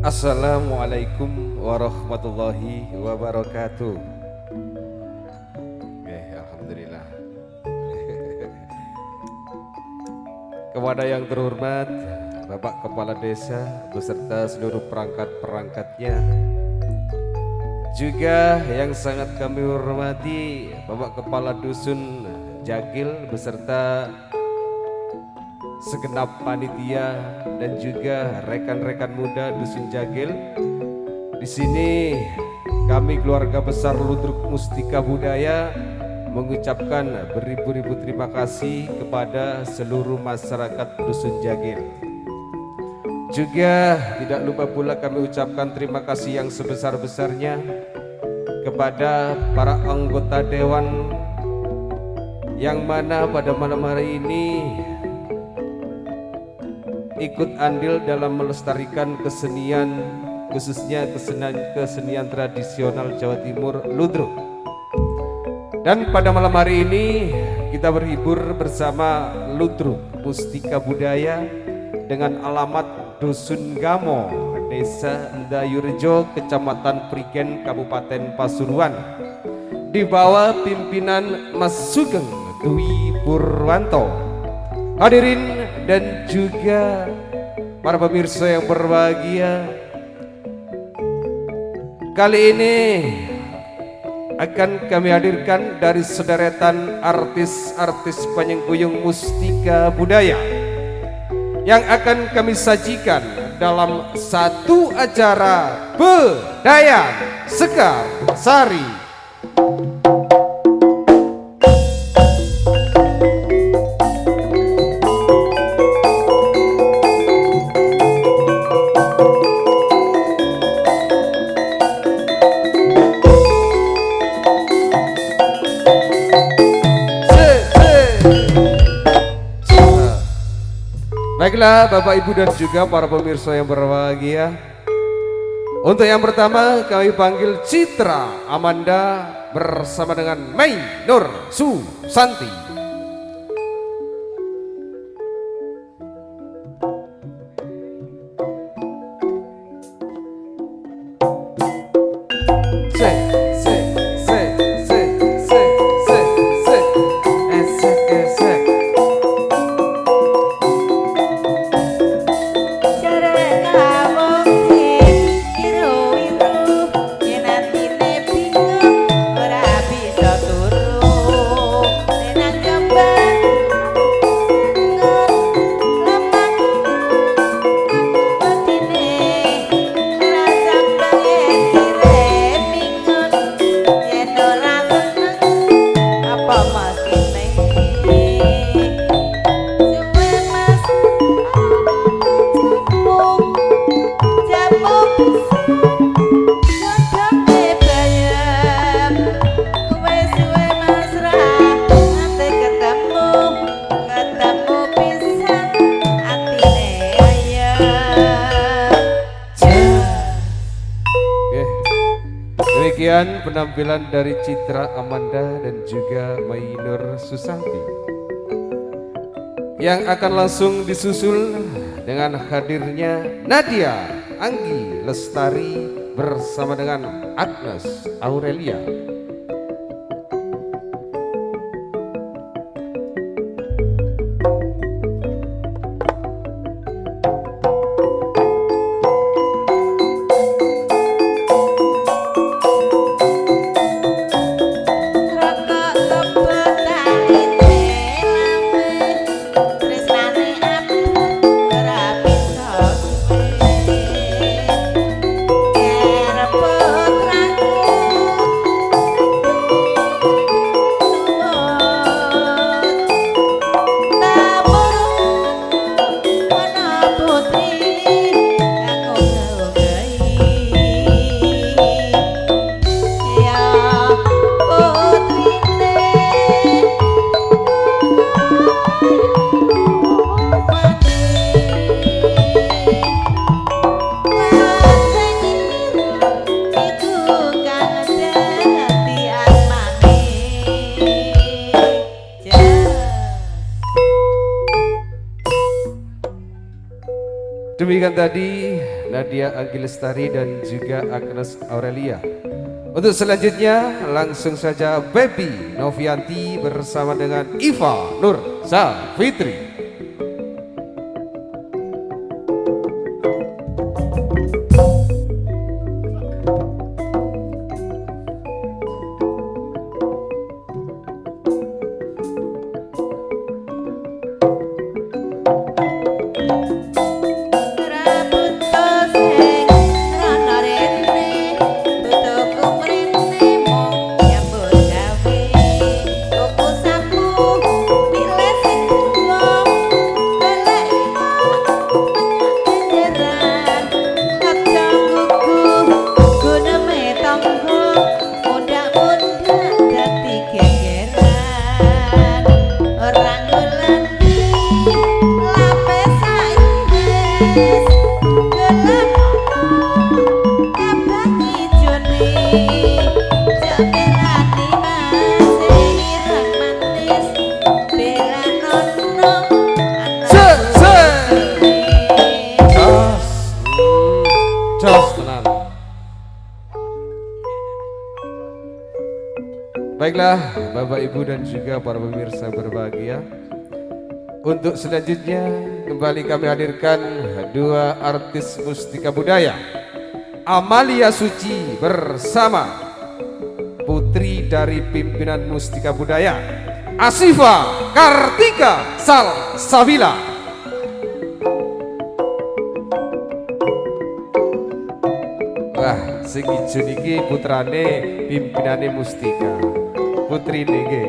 Assalamualaikum warahmatullahi wabarakatuh. Alhamdulillah. Kepada yang terhormat Bapak Kepala Desa beserta seluruh perangkat-perangkatnya, juga yang sangat kami hormati Bapak Kepala Dusun Jagil beserta segenap panitia dan juga rekan-rekan muda Dusun Jagil. Di sini kami keluarga besar Ludruk Mustika Budaya mengucapkan beribu-ribu terima kasih kepada seluruh masyarakat Dusun Jagil. Juga tidak lupa pula kami ucapkan terima kasih yang sebesar-besarnya kepada para anggota dewan yang mana pada malam hari ini ikut andil dalam melestarikan kesenian, khususnya kesenian tradisional Jawa Timur Ludruk. Dan pada malam hari ini kita berhibur bersama Ludruk Mustika Budaya dengan alamat Dusun Gamo, Desa Ndayurejo, Kecamatan Prigen, Kabupaten Pasuruan, di bawah pimpinan Mas Sugeng Dwi Purwanto. Hadirin dan juga para pemirsa yang berbahagia, kali ini akan kami hadirkan dari sederetan artis-artis penyengguyung mustika budaya yang akan kami sajikan dalam satu acara Bedayan Sekar Sari. Baiklah Bapak Ibu dan juga para pemirsa yang berbahagia, untuk yang pertama kami panggil Citra Amanda bersama dengan Mei Nur Susanti. Demikian penampilan dari Citra Amanda dan juga Mei Nur Susanti, yang akan langsung disusul dengan hadirnya Nadia Anggi Lestari bersama dengan Agnes Aurelia. Demikian tadi Nadia Anggilestari dan juga Agnes Aurelia. Untuk selanjutnya langsung saja Baby Novianti bersama dengan Iva Nur Safitri. Baiklah Bapak Ibu dan juga para pemirsa berbahagia, untuk selanjutnya kembali kami hadirkan dua artis mustika budaya, Amalia Suci bersama putri dari pimpinan mustika budaya Asifa Kartika Salsabila. Wah, sing ijo niki putrane pimpinane mustika. Putri niki.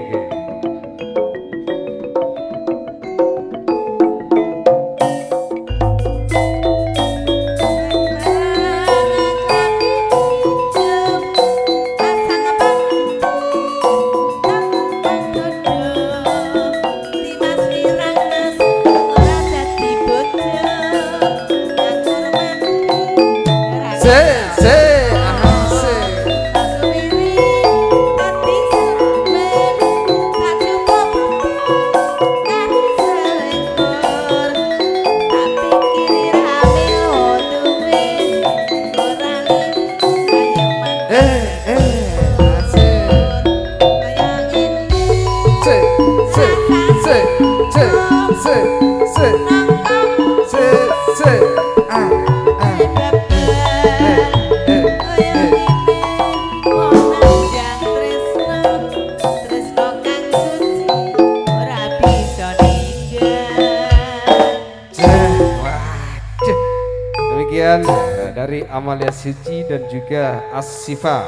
Demikian dari Amalia Suci dan juga Asifa.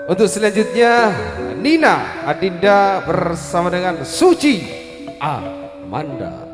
Untuk selanjutnya Nina Adinda bersama dengan Suci Amanda.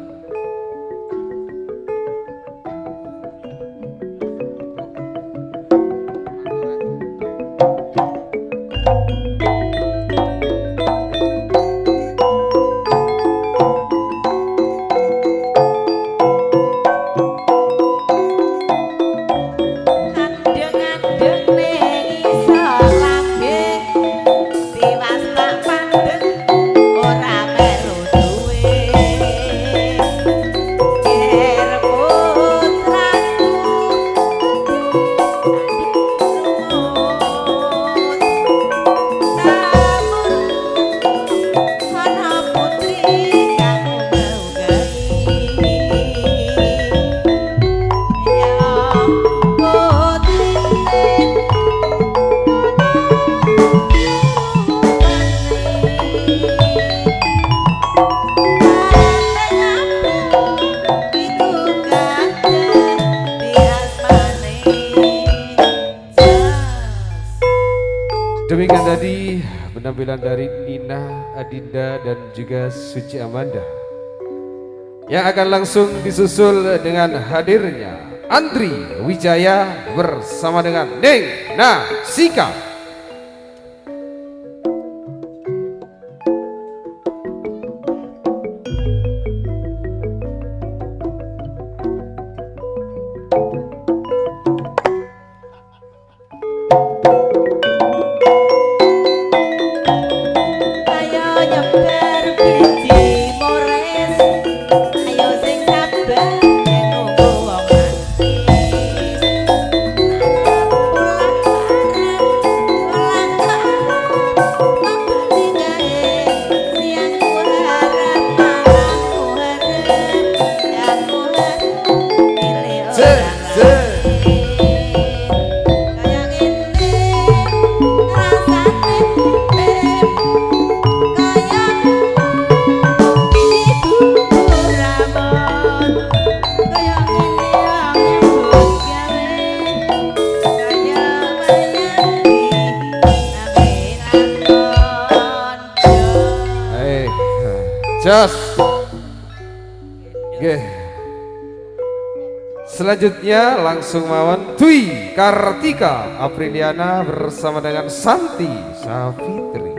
Demikian tadi penampilan dari Nina Adinda dan juga Suci Amanda, yang akan langsung disusul dengan hadirnya Andri Wijaya bersama dengan Neng Nasika. Jos. Oke. Selanjutnya langsung mawon Dwi Kartika Apriliana bersama dengan Santi Safitri.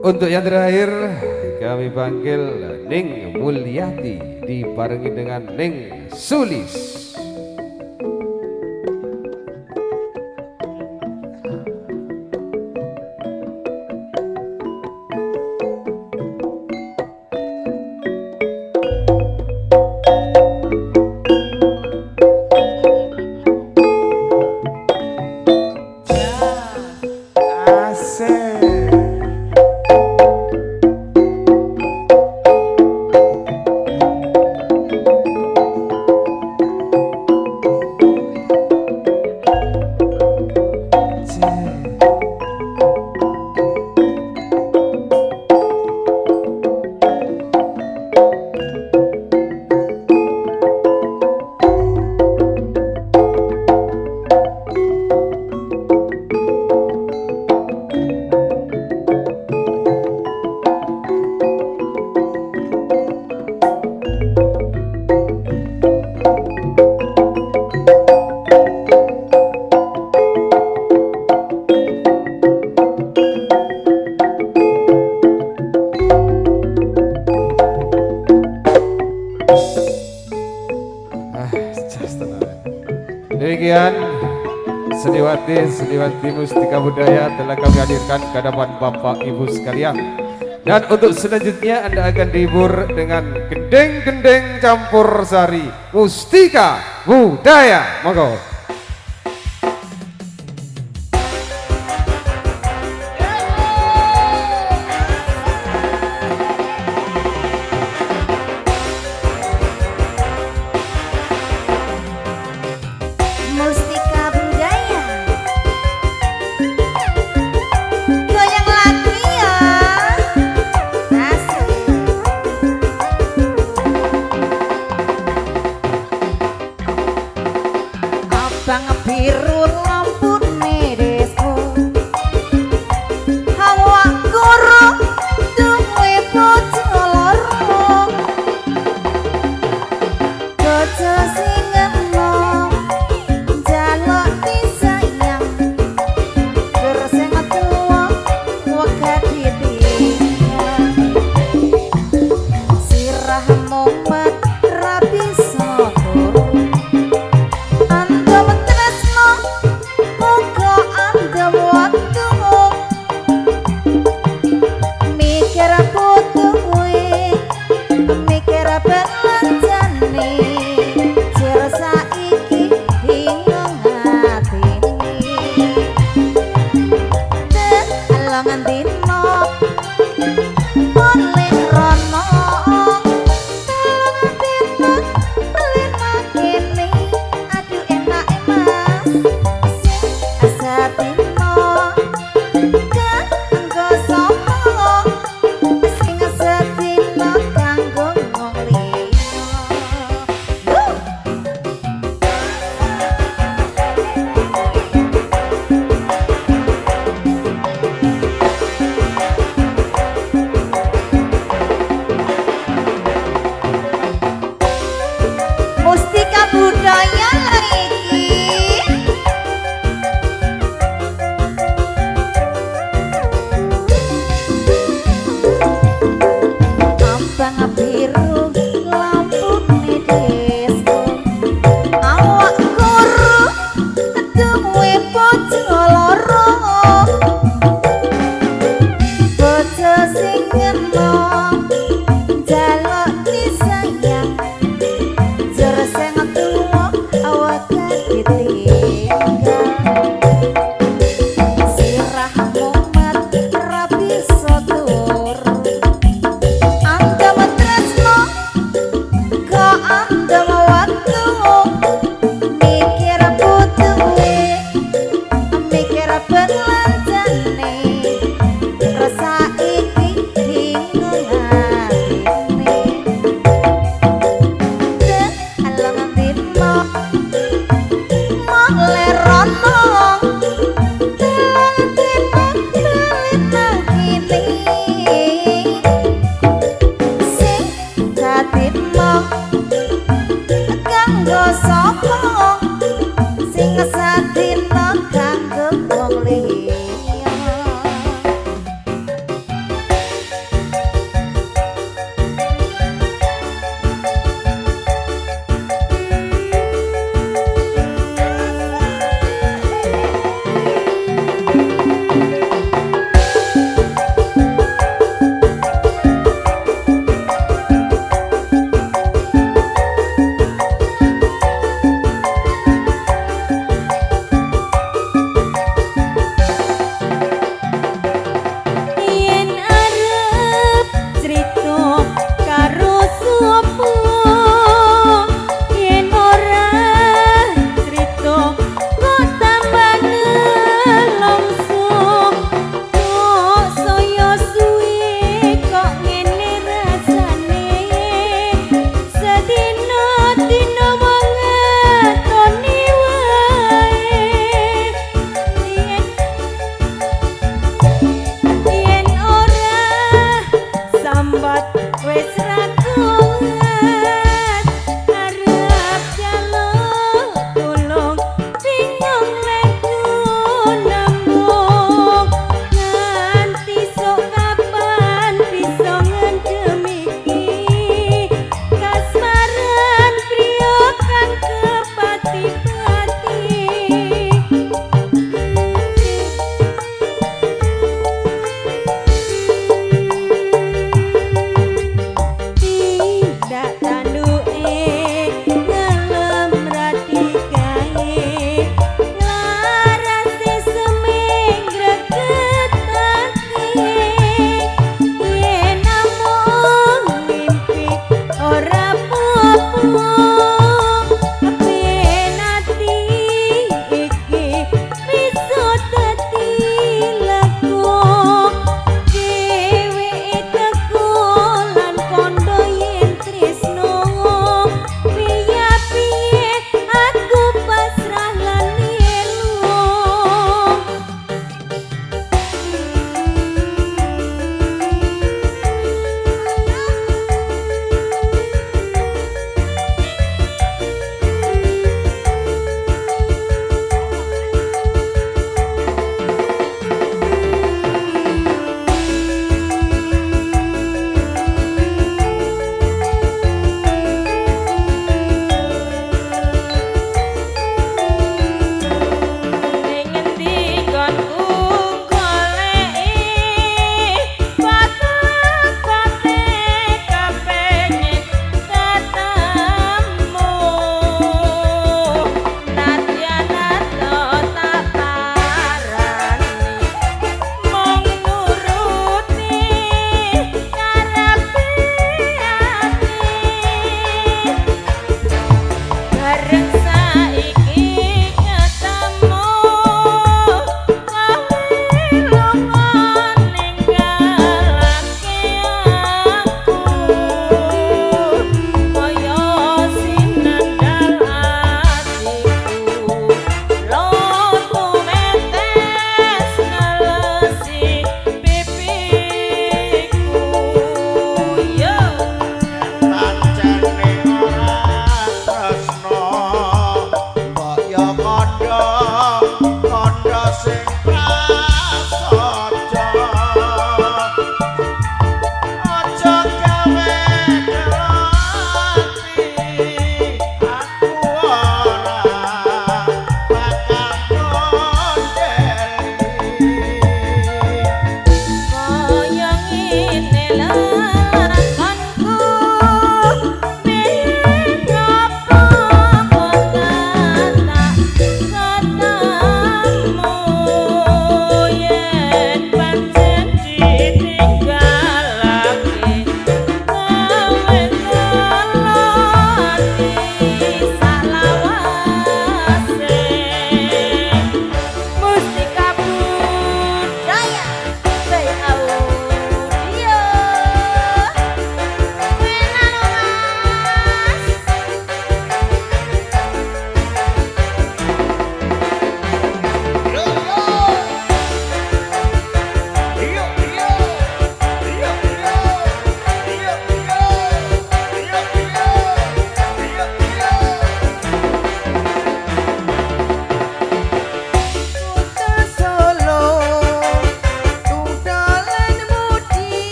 Untuk yang terakhir kami panggil Ning Mulyati dibarengi dengan Ning Sulis. Demikian seniwati Mustika Budaya telah kami hadirkan ke hadapan Bapak Ibu sekalian. Dan untuk selanjutnya Anda akan dihibur dengan gendeng-gendeng campur sari Mustika Budaya. Monggo. Bang biru lampune desku hawa guru duwe bojo loro bojo sing enom jaluk disayang terus sing tuwa wega ditinggal sirahmu mat ra bisa nganti